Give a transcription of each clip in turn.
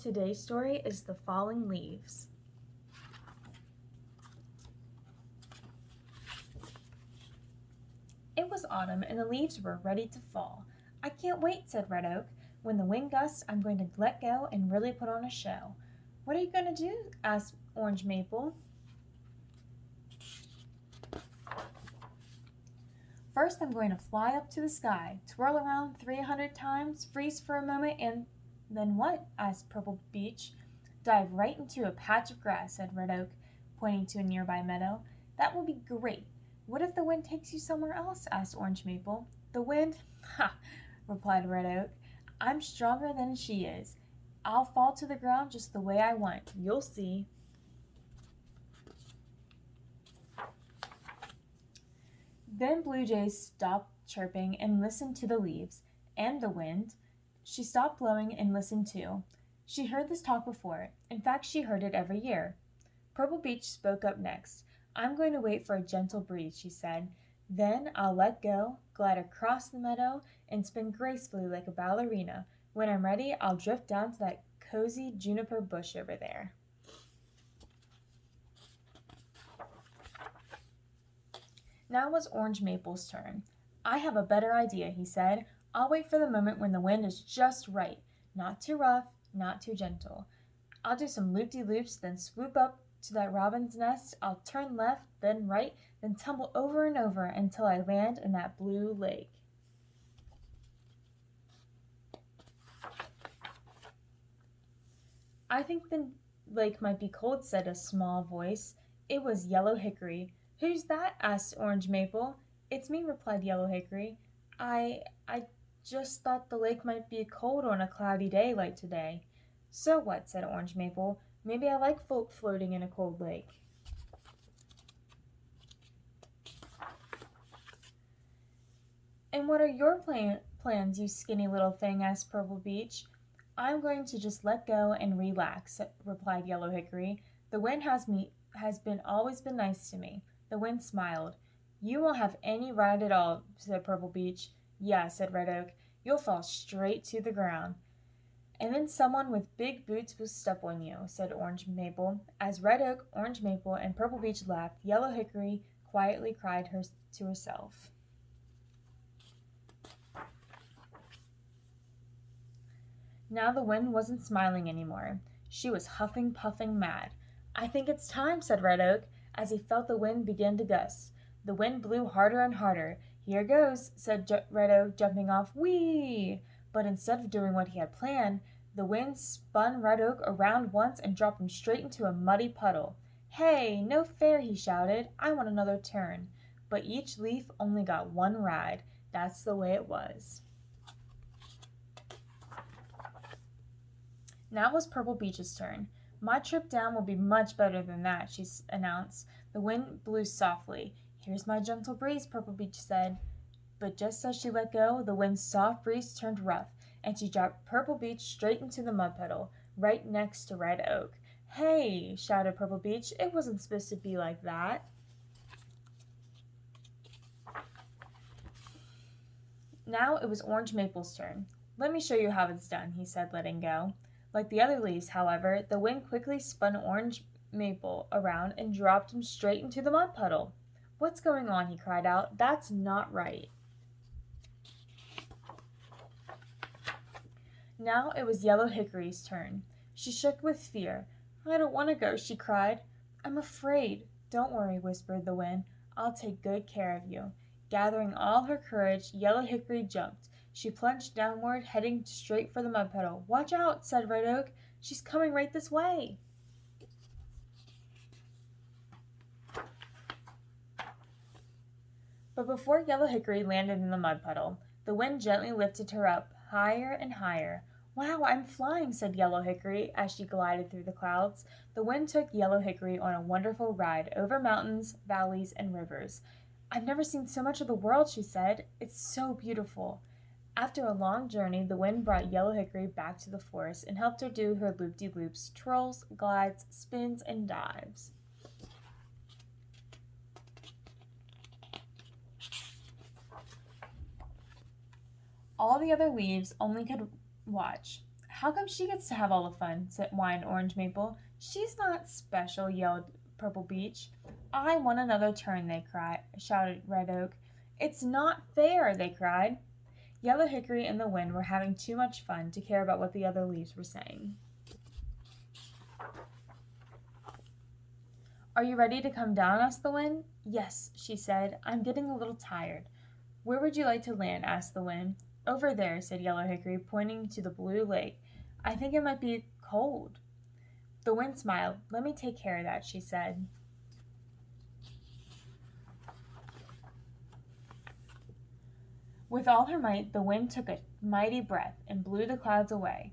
Today's story is The Falling Leaves. It was autumn and the leaves were ready to fall. I can't wait, said Red Oak. When the wind gusts, I'm going to let go and really put on a show. What are you going to do? Asked Orange Maple. First, I'm going to fly up to the sky, twirl around 300 times, freeze for a moment, and then what? Asked Purple Beech. Dive right into a patch of grass, said Red Oak, pointing to a nearby meadow. That will be great. What if the wind takes you somewhere else? Asked Orange Maple. The wind? Ha! Replied Red Oak. I'm stronger than she is. I'll fall to the ground just the way I want. You'll see. Then Blue Jays stopped chirping and listened to the leaves and the wind. She stopped blowing and listened too. She heard this talk before. In fact, she heard it every year. Purple Beech spoke up next. I'm going to wait for a gentle breeze, she said. Then I'll let go, glide across the meadow, and spin gracefully like a ballerina. When I'm ready, I'll drift down to that cozy juniper bush over there. Now it was Orange Maple's turn. I have a better idea, he said. I'll wait for the moment when the wind is just right. Not too rough, not too gentle. I'll do some loop-de-loops, then swoop up to that robin's nest. I'll turn left, then right, then tumble over and over until I land in that blue lake. I think the lake might be cold, said a small voice. It was Yellow Hickory. Who's that? Asked Orange Maple. It's me, replied Yellow Hickory. I just thought the lake might be cold on a cloudy day like today. So what? Said Orange Maple. Maybe I like floating in a cold lake. And what are your plans, you skinny little thing? Asked Purple Beech. I'm going to just let go and relax, replied Yellow Hickory. The wind has always been nice to me. The wind smiled. You won't have any ride at all, said Purple Beech. Yeah, said Red Oak. You'll fall straight to the ground. And then someone with big boots will step on you, said Orange Maple. As Red Oak, Orange Maple, and Purple Beech laughed, Yellow Hickory quietly cried to herself. Now the wind wasn't smiling anymore. She was huffing, puffing mad. I think it's time, said Red Oak, as he felt the wind begin to gust. The wind blew harder and harder. Here goes, said Red Oak, jumping off. Whee! But instead of doing what he had planned, the wind spun Red Oak around once and dropped him straight into a muddy puddle. Hey, no fair, he shouted. I want another turn. But each leaf only got one ride. That's the way it was. Now it was Purple Beech's turn. My trip down will be much better than that, she announced. The wind blew softly. Here's my gentle breeze, Purple Beech said. But just as she let go, the wind's soft breeze turned rough, and she dropped Purple Beech straight into the mud puddle, right next to Red Oak. Hey, shouted Purple Beech, it wasn't supposed to be like that. Now it was Orange Maple's turn. Let me show you how it's done, he said, letting go. Like the other leaves, however, the wind quickly spun Orange Maple around and dropped him straight into the mud puddle. What's going on? He cried out. That's not right. Now it was Yellow Hickory's turn. She shook with fear. I don't want to go, she cried. I'm afraid. Don't worry, whispered the wind. I'll take good care of you. Gathering all her courage, Yellow Hickory jumped. She plunged downward, heading straight for the mud puddle. Watch out, said Red Oak. She's coming right this way. But before Yellow Hickory landed in the mud puddle, the wind gently lifted her up, higher and higher. Wow, I'm flying, said Yellow Hickory as she glided through the clouds. The wind took Yellow Hickory on a wonderful ride over mountains, valleys, and rivers. I've never seen so much of the world, she said. It's so beautiful. After a long journey, the wind brought Yellow Hickory back to the forest and helped her do her loop-de-loops, twirls, glides, spins, and dives. All the other leaves only could watch. How come she gets to have all the fun? Whined Orange Maple. She's not special, yelled Purple Beach. I want another turn, shouted Red Oak. It's not fair, they cried. Yellow Hickory and the Wind were having too much fun to care about what the other leaves were saying. Are you ready to come down? Asked the Wind. Yes, she said. I'm getting a little tired. Where would you like to land? Asked the Wind. Over there, said Yellow Hickory, pointing to the blue lake. I think it might be cold. The Wind smiled. Let me take care of that, she said. With all her might, the Wind took a mighty breath and blew the clouds away.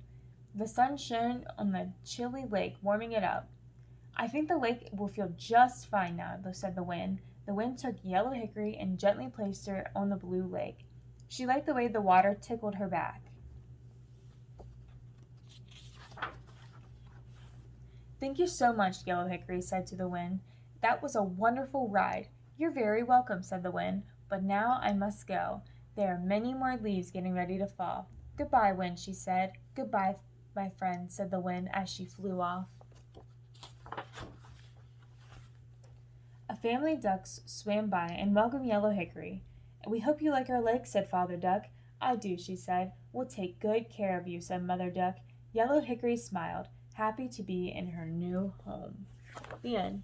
The sun shone on the chilly lake, warming it up. I think the lake will feel just fine now, said the Wind. The Wind took Yellow Hickory and gently placed her on the blue lake. She liked the way the water tickled her back. Thank you so much, Yellow Hickory said to the Wind. That was a wonderful ride. You're very welcome, said the Wind. But now I must go. There are many more leaves getting ready to fall. Goodbye, Wind, she said. Goodbye, my friend, said the Wind as she flew off. A family of ducks swam by and welcomed Yellow Hickory. We hope you like our lake, said Father Duck. I do, she said. We'll take good care of you, said Mother Duck. Yellow Hickory smiled, happy to be in her new home. The end.